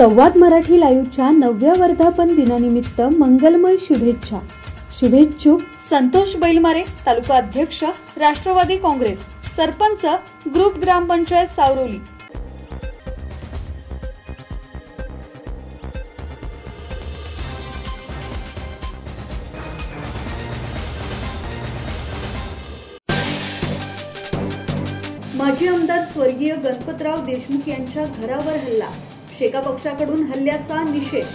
संवाद मराठी लाईव्हच्या 9व्या वर्धापन दिनानिमित्त मंगलमय शुभेच्छा. शुभेच्छुक संतोष बैलमारे, तालुका अध्यक्ष राष्ट्रवादी काँग्रेस, सरपंच ग्रुप ग्रामपंचायत सावरोली. माजी आमदार स्वर्गीय गणपतराव देशमुख यांच्या घरावर हल्ला, शेका पक्षाकडून हल्ल्याचा निषेध.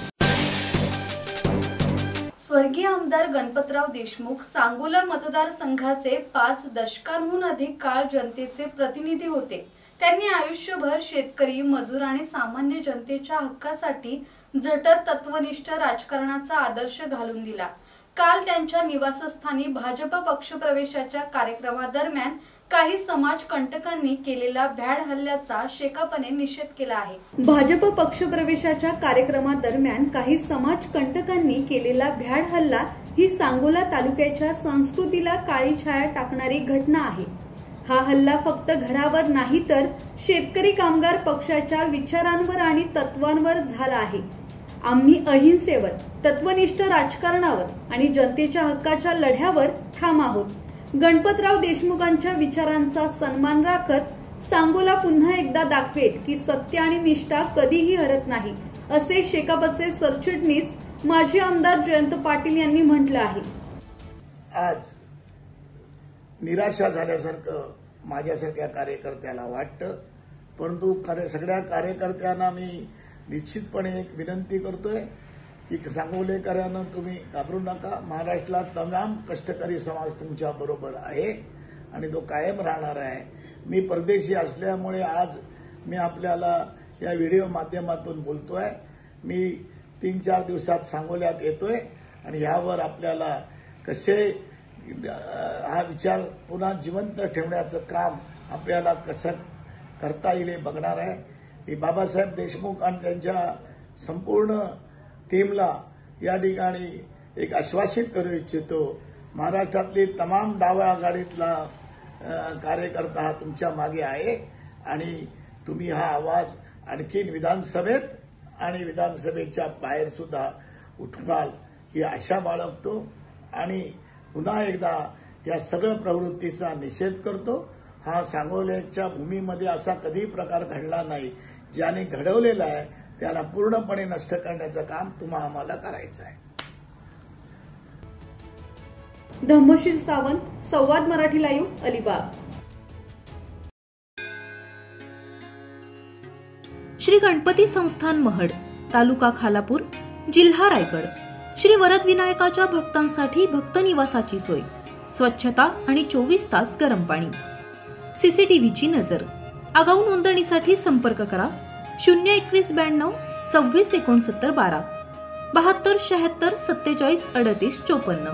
स्वर्गीय आमदार गणपतराव देशमुख सांगोला मतदारसंघाचे 5 दशकांहून अधिक काळ जनतेचे प्रतिनिधी होते. त्यांनी आयुष्यभर शेतकरी, मजूर आणि सामान्य जनतेच्या हक्कासाठी झटत तत्वनिष्ठ राजकारणाचा आदर्श घालून दिला. काल त्यांच्या निवासस्थानी भाजप पक्षप्रवेशाच्या कार्यक्रमादरम्यान काही समाजकंटकांनी केलेला भ्याड हल्ल्याचा शेकापने निषेध केला आहे. भाजप पक्षप्रवेशाच्या कार्यक्रमादरम्यान काही समाजकंटकांनी केलेला भ्याड हल्ला ही सांगोला तालुक्याच्या संस्कृतीला काळी छाया टाकणारी घटना आहे. हा हल्ला फक्त घरावर नाही तर शेतकरी कामगार पक्षाच्या विचारांवर आणि तत्वांवर झाला आहे. आम्ही अहिंसेवर, तत्वनिष्ठ राजकारणावर आणि जनतेच्या हक्काच्या लढ्यावर ठाम आहोत. गणपतराव देशमुखांच्या विचारांचा सन्मान राखत सांगोला पुन्हा एकदा दाखवेल की सत्य आणि निष्ठा कधीही हरत नाही, असे शेकापचे सरचिटणीस माजी आमदार जयंत पाटील यांनी म्हटलं आहे. आज निराशा झाल्यासारखं माझ्यासारख्या कार्यकर्त्याला वाटतं, परंतु सगळ्या कार्यकर्त्यांना मी निश्चितपणे एक विनंती करतोय की सांगोलेकरांनो, तुम्ही घाबरू नका. महाराष्ट्रात तमाम कष्टकरी समाज तुमच्या बरोबर आहे आणि तो कायम राहणार आहे. मी परदेशी असल्यामुळे आज मी आपल्याला या व्हिडिओ माध्यमातून बोलतोय. मी 3-4 दिवसात सांगोल्यात येतोय आणि यावर आपल्याला कसे हा विचार पुन्हा जिवंत ठेवण्याचं काम आपल्याला कसं करता येईल हे बघणार आहे. मी बाबासाहेब देशमुख आणि त्यांच्या संपूर्ण टीमला या ठिकाणी एक आश्वासित करू इच्छितो. महाराष्ट्रातली तमाम डाव्या आघाडीतला कार्यकर्ता हा तुमच्या मागे आहे आणि तुम्ही हा आवाज आणखीन विधानसभेत आणि विधानसभेच्या बाहेर सुद्धा उठवाल ही आशा बाळगतो आणि पुन्हा एकदा या सगळ्या प्रवृत्तीचा निषेध करतो. हा सांगोल्याच्या भूमीमध्ये असा कधी प्रकार घडला नाही. ज्याने घडवलेला आहे त्याला पूर्णपणे नष्ट करण्याचं काम आम्हाला करायचं आहे. धम्मशील सावंत, संवाद मराठी लाईव्ह, अलिबाग. श्री गणपती संस्थान महड, तालुका खालापूर, जिल्हा रायगड. श्री वरदविनायकाच्या भक्तांसाठी भक्त निवासाची सोय, स्वच्छता आणि 24 तास गरम पाणी. सीसीटीव्हीची नजर. आगाऊ नोंदणीसाठी संपर्क करा 02192 26 69 12 72 76 47 38 54.